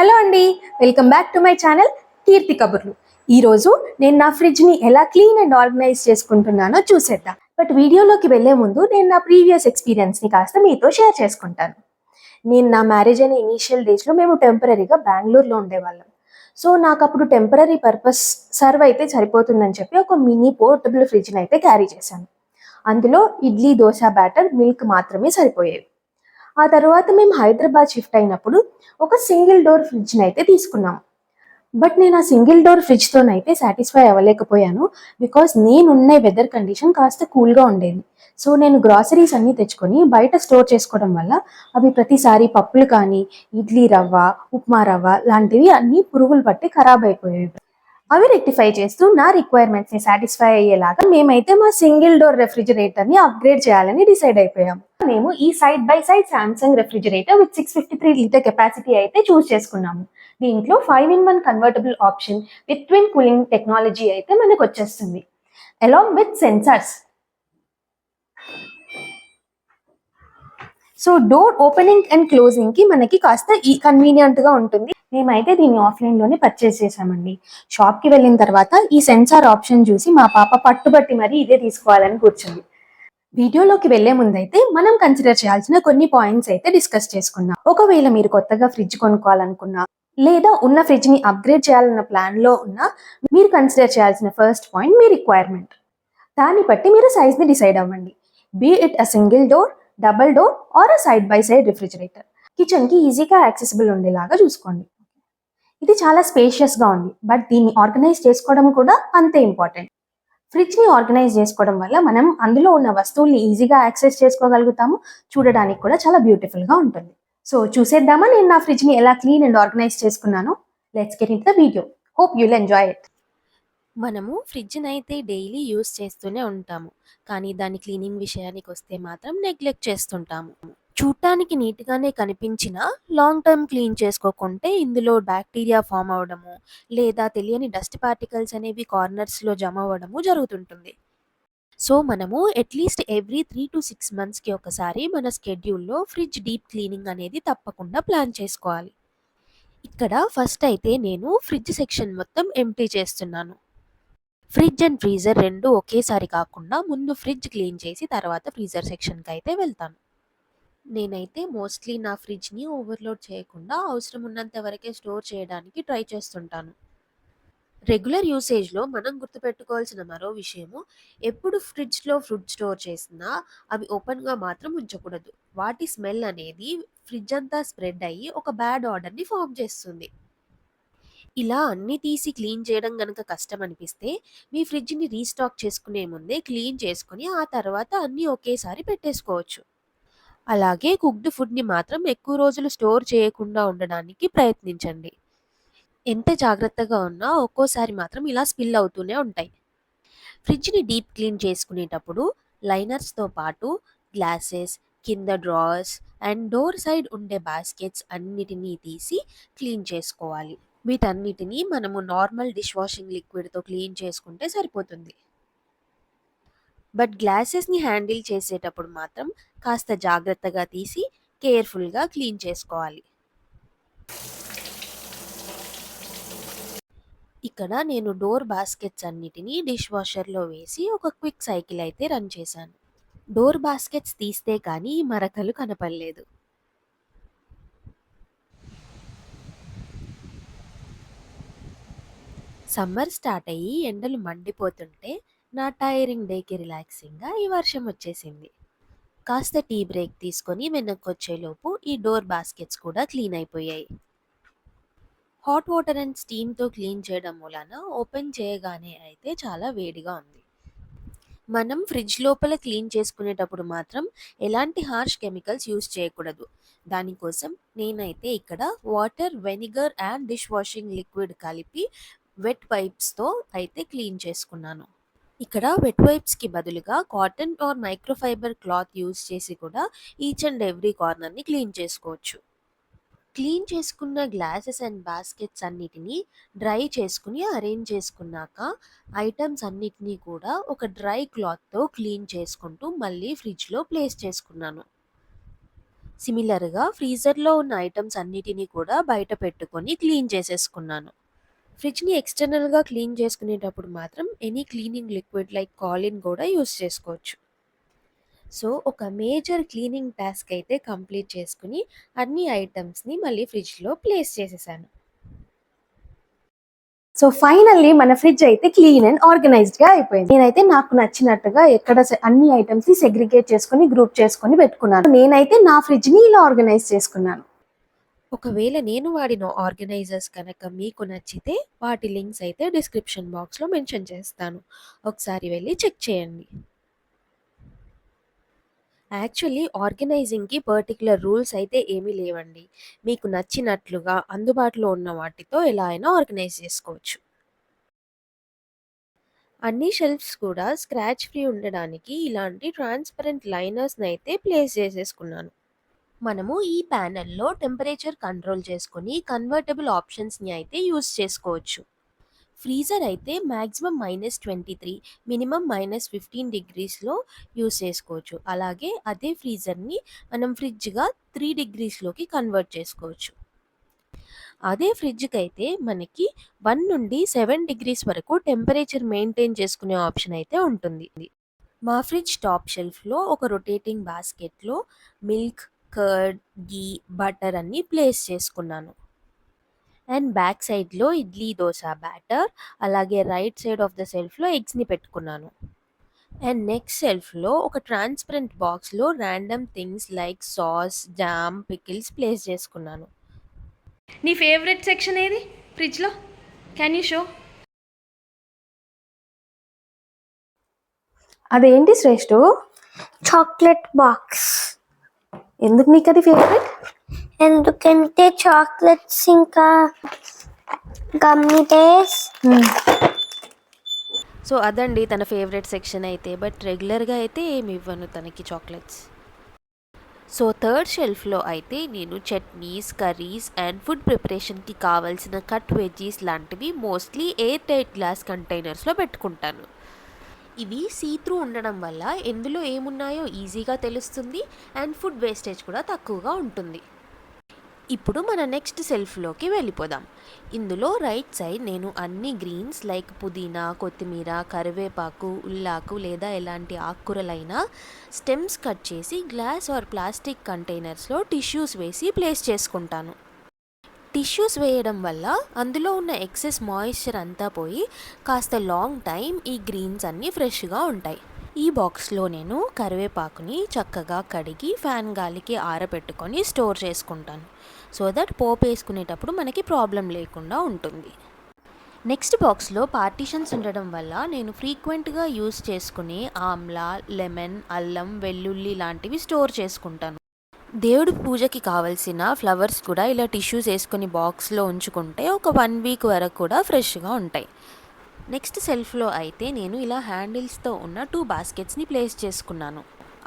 Hello అండి, welcome back to my channel Keerthi Kaburlu. ఈరోజు నేను నా ఫ్రిడ్జ్ని ఎలా క్లీన్ అండ్ ఆర్గనైజ్ చేసుకుంటున్నానో చూసేద్దాం. బట్ వీడియోలోకి వెళ్లే ముందు నేను నా ప్రీవియస్ ఎక్స్పీరియన్స్ని కాస్త మీతో షేర్ చేసుకుంటాను. నేను నా మ్యారేజ్ అయిన ఇనీషియల్ డేస్లో మేము టెంపరీగా బెంగళూరులో ఉండేవాళ్ళం. సో నాకు అప్పుడు టెంపరీ పర్పస్ సర్వ్ అయితే సరిపోతుందని చెప్పి ఒక మినీ పోర్టబుల్ ఫ్రిడ్జ్ని అయితే క్యారీ చేశాను. అందులో ఇడ్లీ దోశ బ్యాటర్, మిల్క్ మాత్రమే సరిపోయేవి. ఆ తర్వాత మేము హైదరాబాద్ షిఫ్ట్ అయినప్పుడు ఒక సింగిల్ డోర్ ఫ్రిడ్జ్ని అయితే తీసుకున్నాం. బట్ నేను ఆ సింగిల్ డోర్ ఫ్రిడ్జ్తోనైతే సాటిస్ఫై అవ్వలేకపోయాను. బికాస్ నేనున్న వెదర్ కండిషన్ కాస్త కూల్గా ఉండేది. సో నేను గ్రాసరీస్ అన్నీ తెచ్చుకొని బయట స్టోర్ చేసుకోవడం వల్ల అవి ప్రతిసారి పప్పులు కానీ, ఇడ్లీ రవ్వ, ఉప్మా రవ్వ లాంటివి అన్నీ పురుగులు పట్టి ఖరాబ్ అయిపోయేవి. అవి రెక్టిఫై చేస్తూ నా రిక్వైర్మెంట్స్ని సాటిస్ఫై అయ్యేలాగా మేమైతే మా సింగిల్ డోర్ రెఫ్రిజిరేటర్ని అప్గ్రేడ్ చేయాలని డిసైడ్ అయిపోయాం. మేము ఈ side by side Samsung refrigerator with 653 litre capacity అయితే చూస్ చేసుకున్నాము. దీంట్లో 5-in-1 convertible option with twin cooling technology అయితే మనకు వచ్చేస్తుంది, along with sensors. So door opening and closing కి మనకి కాస్త కన్వీనియంట్ గా ఉంటుంది. మేమైతే దీన్ని ఆఫ్లైన్ లోనే పర్చేస్ చేసామండి. షాప్ కి వెళ్ళిన తర్వాత ఈ సెన్సార్ ఆప్షన్ చూసి మా పాప పట్టుబట్టి మరీ ఇదే తీసుకోవాలని కూర్చుంది. వీడియోలోకి వెళ్లే ముందైతే మనం కన్సిడర్ చేయాల్సిన కొన్ని పాయింట్స్ అయితే డిస్కస్ చేసుకుందాం. ఒకవేళ మీరు కొత్తగా ఫ్రిడ్జ్ కొనుక్కోవాలనుకున్నా లేదా ఉన్న ఫ్రిడ్జ్ ని అప్గ్రేడ్ చేయాలన్న ప్లాన్ లో ఉన్నా మీరు కన్సిడర్ చేయాల్సిన ఫస్ట్ పాయింట్ మీ రిక్వైర్మెంట్. దాన్ని బట్టి మీరు సైజ్ ని డిసైడ్ అవ్వండి. Be it a single door, double door or a side by side refrigerator. Kitchen కి ఈజీగా యాక్సెసిబుల్ ఉండేలాగా చూసుకోండి. ఇది చాలా స్పేషియస్ గా ఉంది, బట్ దీన్ని ఆర్గనైజ్ చేసుకోవడం కూడా అంతే ఇంపార్టెంట్. ఫ్రిడ్జ్ ని ఆర్గనైజ్ చేసుకోవడం వల్ల మనం అందులో ఉన్న వస్తువుల్ని ఈజీగా యాక్సెస్ చేసుకోగలుగుతాము. చూడడానికి కూడా చాలా బ్యూటిఫుల్ గా ఉంటుంది. సో చూసేద్దామా నేను నా ఫ్రిడ్జ్ ని ఎలా క్లీన్ అండ్ ఆర్గనైజ్ చేసుకున్నాను. Let's get into the video. Hope you'll enjoy it. మనము ఫ్రిడ్జ్‌ని అయితే డైలీ యూజ్ చేస్తూనే ఉంటాము. కానీ దాని క్లీనింగ్ విషయానికి వస్తే మాత్రం నెగ్లెక్ట్ చేస్తుంటాము. చూడటానికి నీట్‌గానే కనిపించినా లాంగ్ టర్మ్ క్లీన్ చేసుకోకుంటే ఇందులో బ్యాక్టీరియా ఫార్మ్ అవ్వడము, లేదా తెలియని డస్ట్ పార్టికల్స్ అనేవి కార్నర్స్‌లో జమ అవ్వడము జరుగుతుంటుంది. సో మనము అట్‌లీస్ట్ ఎవ్రీ 3-6 మంత్స్‌కి ఒకసారి మన స్కెడ్యూల్‌లో ఫ్రిడ్జ్ డీప్ క్లీనింగ్ అనేది తప్పకుండా ప్లాన్ చేసుకోవాలి. ఇక్కడ ఫస్ట్ అయితే నేను ఫ్రిడ్జ్ సెక్షన్ మొత్తం ఎంప్టీ చేస్తున్నాను. ఫ్రిడ్జ్ అండ్ ఫ్రీజర్ 2 ఒకేసారి కాకుండా ముందు ఫ్రిడ్జ్ క్లీన్ చేసి తర్వాత ఫ్రీజర్ సెక్షన్‌కి అయితే వెళ్తాను. నేనైతే మోస్ట్‌లీ నా ఫ్రిడ్జ్‌ని ఓవర్‌లోడ్ చేయకుండా అవసరం ఉన్నంత వరకే స్టోర్ చేయడానికి ట్రై చేస్తుంటాను. రెగ్యులర్ యూసేజ్‌లో మనం గుర్తుపెట్టుకోవాల్సిన మరో విషయము, ఎప్పుడు ఫ్రిడ్జ్‌లో ఫుడ్ స్టోర్ చేసినా అవి ఓపెన్‌గా మాత్రం ఉంచకూడదు. వాటి స్మెల్ అనేది ఫ్రిడ్జ్ అంతా స్ప్రెడ్ అయ్యి ఒక బ్యాడ్ ఆర్డర్‌ని ఫార్మ్ చేస్తుంది. ఇలా అన్నీ తీసి క్లీన్ చేయడం గనక కష్టమనిపిస్తే, మీ ఫ్రిడ్జ్‌ని రీస్టాక్ చేసుకునే ముందే క్లీన్ చేసుకొని, ఆ తర్వాత అన్నీ ఒకేసారి పెట్టేసుకోవచ్చు. అలాగే కుక్డ్ ఫుడ్‌ని మాత్రం ఎక్కువ రోజులు స్టోర్ చేయకుండా ఉండడానికి ప్రయత్నించండి. ఎంత జాగ్రత్తగా ఉన్నా ఒక్కోసారి మాత్రం ఇలా స్పిల్ అవుతూనే ఉంటాయి. ఫ్రిడ్జ్‌ని డీప్ క్లీన్ చేసుకునేటప్పుడు లైనర్స్‌తో పాటు గ్లాసెస్, కింద డ్రావర్స్ అండ్ డోర్ సైడ్ ఉండే బాస్కెట్స్ అన్నిటినీ తీసి క్లీన్ చేసుకోవాలి. వీటన్నిటిని మనము నార్మల్ డిష్ వాషింగ్ లిక్విడ్‌తో క్లీన్ చేసుకుంటే సరిపోతుంది. బట్ గ్లాసెస్‌ని హ్యాండిల్ చేసేటప్పుడు మాత్రం కాస్త జాగ్రత్తగా తీసి కేర్‌ఫుల్‌గా క్లీన్ చేసుకోవాలి. ఇక్కడ నేను డోర్ బాస్కెట్స్ అన్నిటిని డిష్ వాషర్‌లో వేసి ఒక క్విక్ సైకిల్ అయితే రన్ చేశాను. డోర్ బాస్కెట్స్ తీస్తే కానీ మరకలు కనపడలేదు. సమ్మర్ స్టార్ట్ అయ్యి ఎండలు మండిపోతుంటే నా టైరింగ్ డేకి రిలాక్సింగ్‌గా ఈ వర్షం వచ్చేసింది. కాస్త టీ బ్రేక్ తీసుకొని వెనక్కొచ్చేలోపు ఈ డోర్ బాస్కెట్స్ కూడా క్లీన్ అయిపోయాయి. హాట్ వాటర్ అండ్ స్టీమ్‌తో క్లీన్ చేయడం మూలాన ఓపెన్ చేయగానే అయితే చాలా వేడిగా ఉంది. మనం ఫ్రిడ్జ్ లోపల క్లీన్ చేసుకునేటప్పుడు మాత్రం ఎలాంటి హార్ష్ కెమికల్స్ యూజ్ చేయకూడదు. దానికోసం నేనైతే ఇక్కడ water, vinegar and dish washing liquid కలిపి వెట్ వైప్స్‌తో అయితే క్లీన్ చేసుకున్నాను. ఇక్కడ వెట్ వైప్స్‌కి బదులుగా cotton or microfibre cloth use చేసి కూడా ఈచ్ అండ్ ఎవ్రీ కార్నర్‌ని క్లీన్ చేసుకోవచ్చు. క్లీన్ చేసుకున్న గ్లాసెస్ అండ్ బాస్కెట్స్ అన్నిటిని డ్రై చేసుకుని అరేంజ్ చేసుకున్నాక ఐటమ్స్ అన్నిటినీ కూడా ఒక డ్రై క్లాత్‌తో క్లీన్ చేసుకుంటూ మళ్ళీ ఫ్రిడ్జ్‌లో ప్లేస్ చేసుకున్నాను. సిమిలర్‌గా ఫ్రీజర్‌లో ఉన్న ఐటెమ్స్ అన్నిటిని కూడా బయట పెట్టుకొని క్లీన్ చేసేసుకున్నాను. ఫ్రిడ్జ్‌ని ఎక్స్‌టర్నల్‌గా క్లీన్ చేసుకునేటప్పుడు మాత్రం ఎనీ క్లీనింగ్ లిక్విడ్ లైక్ కాలిన్ కూడా యూజ్ చేసుకోవచ్చు. సో, ఒక మేజర్ క్లీనింగ్ టాస్క్ అయితే కంప్లీట్ చేసుకొని అన్ని ఐటెమ్స్‌ని మళ్ళీ ఫ్రిడ్జ్‌లో ప్లేస్ చేసేసాను. సో ఫైనల్లీ మన ఫ్రిడ్జ్ అయితే క్లీన్ అండ్ ఆర్గనైజ్డ్ గా అయిపోయింది. నేనైతే నాకు నచ్చినట్టుగా ఎక్కడ అన్ని ఐటమ్స్ ని సెగ్రిగేట్ చేసుకొని గ్రూప్ చేసుకొని పెట్టుకున్నాను. నేనైతే నా ఫ్రిడ్జ్ ని ఇలా ఆర్గనైజ్ చేసుకున్నాను. ఒకవేళ నేను వాడిన ఆర్గనైజర్స్ కనుక మీకు నచ్చితే వాటి లింక్స్ అయితే డిస్క్రిప్షన్ బాక్స్‌లో మెన్షన్ చేస్తాను. ఒకసారి వెళ్లి చెక్ చేయండి. యాక్చువల్లీ ఆర్గనైజింగ్‌కి పర్టిక్యులర్ రూల్స్ అయితే ఏమీ లేవండి. మీకు నచ్చినట్లుగా అందుబాటులో ఉన్న వాటితో ఎలా అయినా ఆర్గనైజ్ చేసుకోవచ్చు. అన్ని షెల్ఫ్స్ కూడా స్క్రాచ్ ఫ్రీ ఉండడానికి ఇలాంటి ట్రాన్స్‌పరెంట్ లైనర్స్‌నైతే ప్లేస్ చేసేసుకున్నాను. మనము ఈ ప్యానెల్‌లో టెంపరేచర్ కంట్రోల్ చేసుకొని కన్వర్టబుల్ ఆప్షన్స్‌ని అయితే యూజ్ చేసుకోవచ్చు. ఫ్రీజర్ అయితే మాక్సిమం -23 మినిమమ్ -15 డిగ్రీస్‌లో యూజ్ చేసుకోవచ్చు. అలాగే అదే ఫ్రీజర్‌ని మనం ఫ్రిడ్జ్‌గా 3 డిగ్రీస్‌లోకి కన్వర్ట్ చేసుకోవచ్చు. అదే ఫ్రిడ్జ్‌కైతే మనకి 1 నుండి 7 డిగ్రీస్ వరకు టెంపరేచర్ మెయింటైన్ చేసుకునే ఆప్షన్ అయితే ఉంటుంది. మా ఫ్రిడ్జ్ టాప్ షెల్ఫ్‌లో ఒక రొటేటింగ్ బాస్కెట్‌లో మిల్క్, కర్డ్, ఘీ, బటర్ అన్నీ ప్లేస్ చేసుకున్నాను. అండ్ బ్యాక్ సైడ్‌లో ఇడ్లీ, దోస బ్యాటర్, అలాగే రైట్ సైడ్ ఆఫ్ ద షెల్ఫ్‌లో ఎగ్స్‌ని పెట్టుకున్నాను. అండ్ నెక్స్ట్ షెల్ఫ్‌లో ఒక ట్రాన్స్‌పరెంట్ బాక్స్‌లో random things like sauce, jam, pickles place చేసుకున్నాను. నీ ఫేవరెట్ సెక్షన్ ఏది ఫ్రిడ్జ్ లో? Can you show? అదేంటి శ్రేష్ఠు? Chocolate box. ఎందుకు నీకు అది ఫేవరెట్? ఎందుకంటే చాక్లెట్స్ ఇంకా గమ్మీ బేర్స్. సో అదండి తన ఫేవరెట్ సెక్షన్ అయితే. బట్ రెగ్యులర్‌గా అయితే ఏమి ఇవ్వను తనకి చాక్లెట్స్. సో థర్డ్ షెల్ఫ్‌లో అయితే నేను చట్నీస్, కర్రీస్ అండ్ ఫుడ్ ప్రిపరేషన్‌కి కావాల్సిన కట్ వెజ్జీస్ లాంటివి మోస్ట్‌లీ ఎయిర్ టైట్ గ్లాస్ కంటైనర్స్‌లో పెట్టుకుంటాను. ఇవి సీ త్రూ ఉండడం వల్ల ఎందులో ఏమున్నాయో ఈజీగా తెలుస్తుంది అండ్ ఫుడ్ వేస్టేజ్ కూడా తక్కువగా ఉంటుంది. ఇప్పుడు మన నెక్స్ట్ సెల్ఫ్‌లోకి వెళ్ళిపోదాం. ఇందులో రైట్ సైడ్ నేను అన్ని గ్రీన్స్ లైక్ పుదీనా, కొత్తిమీర, కరివేపాకు, ఉల్లాకు లేదా ఎలాంటి ఆకుకూరలైనా స్టెమ్స్ కట్ చేసి గ్లాస్ ఆర్ ప్లాస్టిక్ కంటైనర్స్‌లో టిష్యూస్ వేసి ప్లేస్ చేసుకుంటాను. టిష్యూస్ వేయడం వల్ల అందులో ఉన్న ఎక్సెస్ మాయిశ్చర్ అంతా పోయి కాస్త లాంగ్ టైం ఈ గ్రీన్స్ అన్నీ ఫ్రెష్‌గా ఉంటాయి. ఈ బాక్స్‌లో నేను కరివేపాకుని చక్కగా కడిగి ఫ్యాన్ గాలికి ఆరబెట్టుకొని స్టోర్ చేసుకుంటాను. సో దట్ పోపు వేసుకునేటప్పుడు మనకి ప్రాబ్లం లేకుండా ఉంటుంది. నెక్స్ట్ బాక్స్‌లో పార్టీషన్స్ ఉండడం వల్ల నేను ఫ్రీక్వెంట్‌గా యూజ్ చేసుకునే ఆమ్లా, లెమన్, అల్లం, వెల్లుల్లి లాంటివి స్టోర్ చేసుకుంటాను. దేవుడి పూజకి కావాల్సిన ఫ్లవర్స్ కూడా ఇలా టిష్యూస్ వేసుకొని బాక్స్‌లో ఉంచుకుంటే ఒక 1 వీక్ వరకు కూడా ఫ్రెష్‌గా ఉంటాయి. నెక్స్ట్ సెల్ఫ్‌లో అయితే నేను ఇలా హ్యాండిల్స్‌తో ఉన్న 2 బాస్కెట్స్‌ని ప్లేస్ చేసుకున్నాను.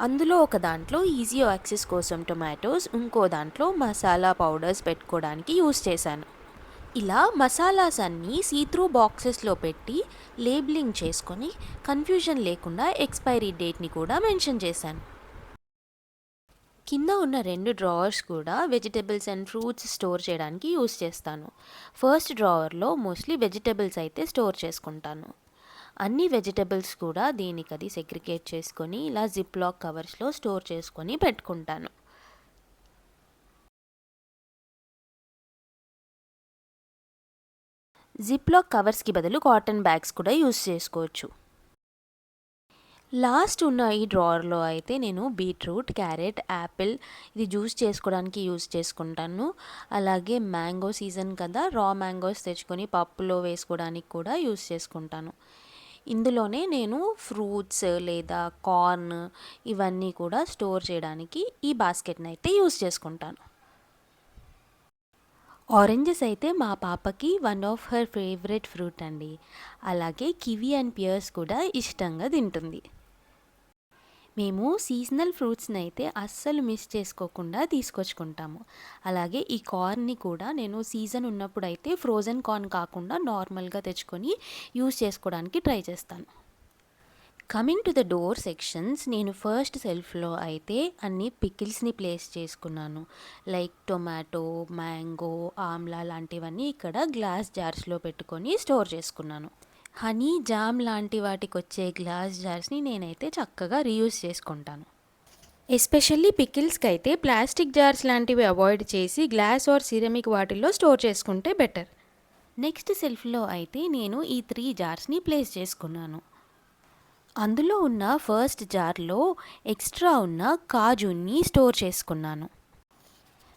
అందులో ఒక దాంట్లో ఈజీ యాక్సెస్ కోసం టొమాటోస్, ఇంకో దాంట్లో మసాలా పౌడర్స్ పెట్టుకోవడానికి యూస్ చేశాను. ఇలా మసాలాస్ అన్నీ సీ త్రూ బాక్సెస్‌లో పెట్టి లేబులింగ్ చేసుకొని కన్ఫ్యూజన్ లేకుండా ఎక్స్‌పైరీ డేట్‌ని కూడా మెన్షన్ చేశాను. కింద ఉన్న 2 డ్రావర్స్ కూడా వెజిటబుల్స్ అండ్ ఫ్రూట్స్ స్టోర్ చేయడానికి యూస్ చేస్తాను. ఫస్ట్ డ్రావర్లో మోస్ట్లీ వెజిటబుల్స్ అయితే స్టోర్ చేసుకుంటాను. అన్ని వెజిటబుల్స్ కూడా దేనికది సెగ్రిగేట్ చేసుకొని ఇలా జిప్ లాక్ కవర్స్లో స్టోర్ చేసుకొని పెట్టుకుంటాను. జిప్ లాక్ కవర్స్కి బదులు కాటన్ బ్యాగ్స్ కూడా యూస్ చేసుకోవచ్చు. లాస్ట్ ఉన్న ఈ డ్రావర్లో అయితే నేను బీట్రూట్, క్యారెట్, యాపిల్ ఇది జ్యూస్ చేసుకోవడానికి యూస్ చేసుకుంటాను. అలాగే మ్యాంగో సీజన్ కదా, రా మ్యాంగోస్ తెచ్చుకొని పప్పులో వేసుకోవడానికి కూడా యూస్ చేసుకుంటాను. ఇందులోనే నేను ఫ్రూట్స్ లేదా కార్న్ ఇవన్నీ కూడా స్టోర్ చేయడానికి ఈ బాస్కెట్ని అయితే యూస్ చేసుకుంటాను. ఆరెంజెస్ అయితే మా పాపకి one of her favourite fruit అండి. అలాగే కివి అండ్ పియర్స్ కూడా ఇష్టంగా తింటుంది. మేము సీజనల్ ఫ్రూట్స్ని అయితే అస్సలు మిస్ చేసుకోకుండా తీసుకొచ్చుకుంటాము. అలాగే ఈ కార్న్ని కూడా నేను సీజన్ ఉన్నప్పుడు అయితే ఫ్రోజన్ కార్న్ కాకుండా నార్మల్గా తెచ్చుకొని యూస్ చేసుకోవడానికి ట్రై చేస్తాను. Coming to the door sections, నేను ఫస్ట్ సెల్ఫ్లో అయితే అన్ని పికిల్స్ని ప్లేస్ చేసుకున్నాను. లైక్ టొమాటో, మ్యాంగో, ఆమ్లా లాంటివన్నీ ఇక్కడ గ్లాస్ జార్స్లో పెట్టుకొని స్టోర్ చేసుకున్నాను. హనీ, జామ్ లాంటి వాటికి వచ్చే గ్లాస్ జార్స్ని నేనైతే చక్కగా రీయూజ్ చేసుకుంటాను. ఎస్పెషల్లీ పికిల్స్కి అయితే ప్లాస్టిక్ జార్స్ లాంటివి అవాయిడ్ చేసి గ్లాస్ ఆర్ సిరమిక్ వాటిల్లో స్టోర్ చేసుకుంటే బెటర్. నెక్స్ట్ సెల్ఫ్లో అయితే నేను ఈ 3 జార్స్ని ప్లేస్ చేసుకున్నాను. అందులో ఉన్న ఫస్ట్ జార్లో ఎక్స్ట్రా ఉన్న కాజుని స్టోర్ చేసుకున్నాను.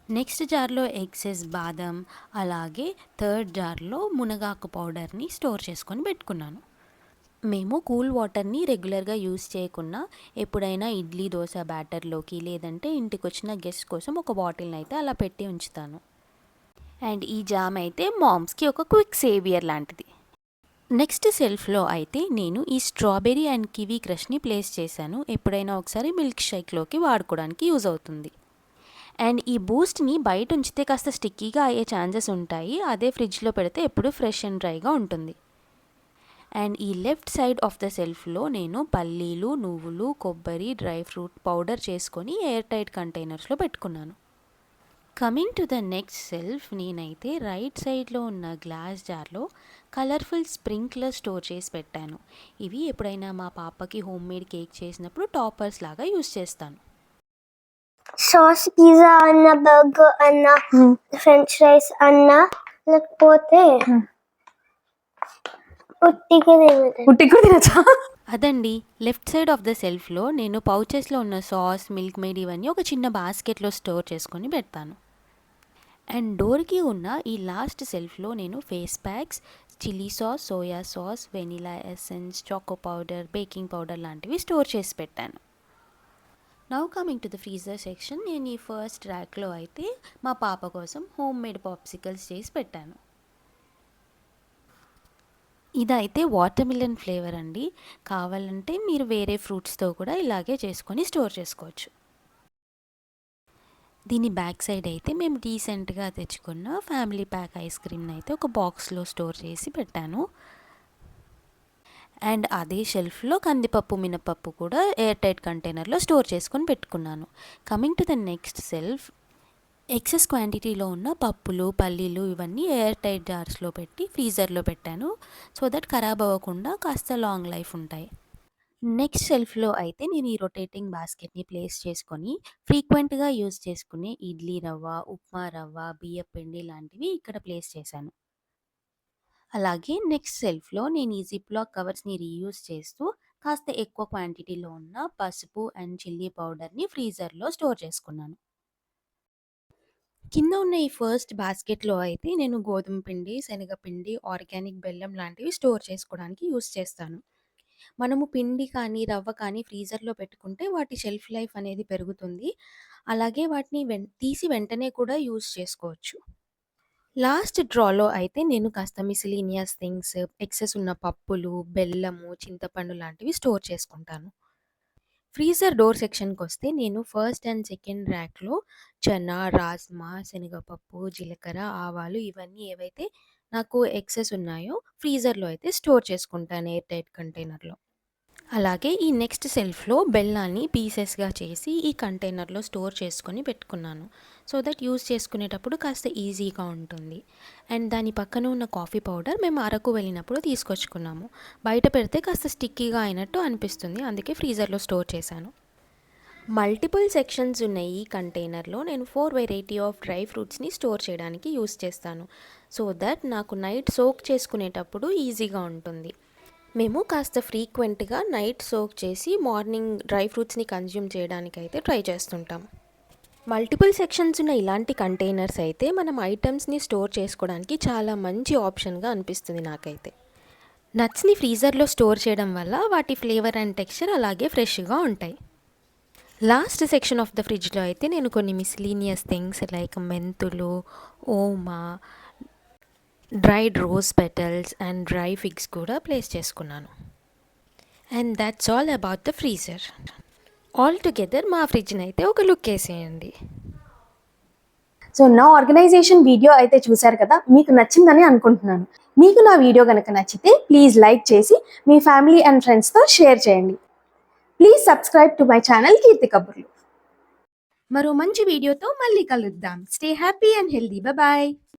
నెక్స్ట్ జార్లో ఎక్సెస్ బాదం, అలాగే థర్డ్ జార్లో మునగాకు పౌడర్ని స్టోర్ చేసుకొని పెట్టుకున్నాను. మేము కూల్ వాటర్ని రెగ్యులర్గా యూస్ చేయకుండా ఎప్పుడైనా ఇడ్లీ దోశ బ్యాటర్లోకి లేదంటే ఇంటికి వచ్చిన గెస్ట్ కోసం ఒక బాటిల్ని అయితే అలా పెట్టి ఉంచుతాను. అండ్ ఈ జామ్ అయితే మామ్స్కి ఒక క్విక్ సేవియర్ లాంటిది. నెక్స్ట్ సెల్ఫ్లో అయితే నేను ఈ స్ట్రాబెర్రీ అండ్ కివీ క్రష్ని ప్లేస్ చేశాను. ఎప్పుడైనా ఒకసారి మిల్క్ షేక్లోకి వాడుకోవడానికి యూజ్ అవుతుంది. అండ్ ఈ బూస్ట్ని బయట ఉంచితే కాస్త స్టిక్కీగా అయ్యే ఛాన్సెస్ ఉంటాయి. అదే ఫ్రిడ్జ్లో పెడితే ఎప్పుడు ఫ్రెష్ అండ్ డ్రైగా ఉంటుంది. అండ్ ఈ లెఫ్ట్ సైడ్ ఆఫ్ ద సెల్ఫ్లో నేను పల్లీలు, నువ్వులు, కొబ్బరి, డ్రై ఫ్రూట్ పౌడర్ చేసుకొని ఎయిర్ టైట్ కంటైనర్స్లో పెట్టుకున్నాను. Coming to the next self, నేనైతే రైట్ సైడ్లో ఉన్న గ్లాస్ జార్లో కలర్ఫుల్ స్ప్రింక్లర్ స్టోర్ చేసి పెట్టాను. ఇవి ఎప్పుడైనా మా పాపకి హోమ్ మేడ్ కేక్ చేసినప్పుడు టాపర్స్ లాగా యూస్ చేస్తాను. సాస్ పిజ్జా అన్న, బర్గర్ అన్న, ఫ్రెంచ్ ఫ్రైస్ అన్న, లేకపోతే ఉట్టి కూడా తినచ్చా? అదండి, లెఫ్ట్ సైడ్ ఆఫ్ ద సెల్ఫ్లో నేను పౌచెస్లో ఉన్న సాస్, మిల్క్ మేడ్ ఇవన్నీ ఒక చిన్న బాస్కెట్లో స్టోర్ చేసుకొని పెడతాను. అండ్ డోర్కి ఉన్న ఈ లాస్ట్ సెల్ఫ్లో నేను face packs, chilli sauce, soya sauce, vanilla essence, choco powder, baking powder లాంటివి స్టోర్ చేసి పెట్టాను. Now coming to the freezer section, నేను ఈ ఫస్ట్ ర్యాక్లో అయితే మా పాప కోసం హోమ్ మేడ్ పాప్సికల్స్ చేసి పెట్టాను. ఇదైతే వాటర్ మిలన్ ఫ్లేవర్ అండి. కావాలంటే మీరు వేరే ఫ్రూట్స్తో కూడా ఇలాగే చేసుకొని స్టోర్ చేసుకోవచ్చు. దీని బ్యాక్ సైడ్ అయితే మేము రీసెంట్గా తెచ్చుకున్న ఫ్యామిలీ ప్యాక్ ఐస్ క్రీమ్ని అయితే ఒక బాక్స్లో స్టోర్ చేసి పెట్టాను. అండ్ అదే షెల్ఫ్లో కందిపప్పు, మినపప్పు కూడా ఎయిర్ టైట్ కంటైనర్లో స్టోర్ చేసుకొని పెట్టుకున్నాను. Coming to the next self, excess క్వాంటిటీలో ఉన్న పప్పులు, పల్లీలు ఇవన్నీ ఎయిర్ టైట్ జార్స్లో పెట్టి ఫ్రీజర్లో పెట్టాను. సో దట్ ఖరాబ్ అవ్వకుండా కాస్త లాంగ్ లైఫ్ ఉంటాయి. నెక్స్ట్ షెల్ఫ్లో అయితే నేను ఈ రొటేటింగ్ బాస్కెట్ని ప్లేస్ చేసుకొని ఫ్రీక్వెంట్గా యూజ్ చేసుకునే ఇడ్లీ రవ్వ, ఉప్మా రవ్వ, బియ్యం పిండి లాంటివి ఇక్కడ ప్లేస్ చేశాను. అలాగే నెక్స్ట్ సెల్ఫ్లో నేను ఈ జిప్లాక్ కవర్స్ని రీయూజ్ చేస్తూ కాస్త ఎక్కువ క్వాంటిటీలో ఉన్న పసుపు అండ్ చిల్లీ పౌడర్ని ఫ్రీజర్లో స్టోర్ చేసుకున్నాను. కింద ఉన్న ఈ ఫస్ట్ బాస్కెట్లో అయితే నేను గోధుమ పిండి, శనగపిండి, ఆర్గానిక్ బెల్లం లాంటివి స్టోర్ చేసుకోవడానికి యూస్ చేస్తాను. మనము పిండి కానీ, రవ్వ కానీ ఫ్రీజర్లో పెట్టుకుంటే వాటి షెల్ఫ్ లైఫ్ అనేది పెరుగుతుంది. అలాగే వాటిని తీసి వెంటనే కూడా యూజ్ చేసుకోవచ్చు. లాస్ట్ డ్రాలో అయితే నేను కాస్త మిసిలీనియస్ థింగ్స్, ఎక్సెస్ ఉన్న పప్పులు, బెల్లము, చింతపండు లాంటివి స్టోర్ చేసుకుంటాను. ఫ్రీజర్ డోర్ సెక్షన్‌కొస్తే నేను ఫస్ట్ అండ్ సెకండ్ ర్యాక్‌లో చనా, రాజ్మా, శనగపప్పు, జీలకర్ర, ఆవాలు ఇవన్నీ ఏవైతే నాకు ఎక్సెస్ ఉన్నాయో ఫ్రీజర్‌లో అయితే స్టోర్ చేసుకుంటాను ఎయిర్ టైట్ కంటైనర్‌లో. అలాగే ఈ నెక్స్ట్ సెల్ఫ్‌లో బెల్లాన్ని పీసెస్‌గా చేసి ఈ కంటైనర్‌లో స్టోర్ చేసుకొని పెట్టుకున్నాను. సో దట్ యూజ్ చేసుకునేటప్పుడు కాస్త ఈజీగా ఉంటుంది. అండ్ దాని పక్కన ఉన్న కాఫీ పౌడర్ మేము అరకు వెళ్ళినప్పుడు తీసుకొచ్చుకున్నాము. బయట పెడితే కాస్త స్టిక్కీగా అయినట్టు అనిపిస్తుంది. అందుకే ఫ్రీజర్‌లో స్టోర్ చేశాను. మల్టిపుల్ సెక్షన్స్ ఉన్న ఈ కంటైనర్‌లో నేను 4 వెరైటీ ఆఫ్ డ్రై ఫ్రూట్స్‌ని స్టోర్ చేయడానికి యూజ్ చేస్తాను. సో దట్ నాకు నైట్ సోక్ చేసుకునేటప్పుడు ఈజీగా ఉంటుంది. మేము కాస్త ఫ్రీక్వెంట్గా నైట్ సోక్ చేసి మార్నింగ్ డ్రై ఫ్రూట్స్ని కన్జ్యూమ్ చేయడానికైతే ట్రై చేస్తుంటాం. మల్టిపుల్ సెక్షన్స్ ఉన్న ఇలాంటి కంటైనర్స్ అయితే మనం ఐటమ్స్ని స్టోర్ చేసుకోవడానికి చాలా మంచి ఆప్షన్గా అనిపిస్తుంది నాకైతే. నట్స్ని ఫ్రీజర్లో స్టోర్ చేయడం వల్ల వాటి ఫ్లేవర్ అండ్ టెక్స్చర్ అలాగే ఫ్రెష్గా ఉంటాయి. లాస్ట్ సెక్షన్ ఆఫ్ ద ఫ్రిడ్జ్లో అయితే నేను కొన్ని మిస్లీనియస్ థింగ్స్ లైక్ మెంతులు, ఓమా, dried rose petals and dry figs కూడా ప్లేస్ చేసుకున్నాను. And that's all about the freezer. All together మా ఫ్రిడ్జ్ని అయితే ఒక లుక్ వేసేయండి. సో నా ఆర్గనైజేషన్ వీడియో అయితే చూశారు కదా, మీకు నచ్చిందని అనుకుంటున్నాను. మీకు నా వీడియో కనుక నచ్చితే ప్లీజ్ లైక్ చేసి మీ ఫ్యామిలీ అండ్ ఫ్రెండ్స్తో షేర్ చేయండి. Please subscribe to my channel Keerthi Kaburlu. మరో మంచి వీడియోతో మళ్ళీ కలుద్దాం. Stay happy and healthy. Bye.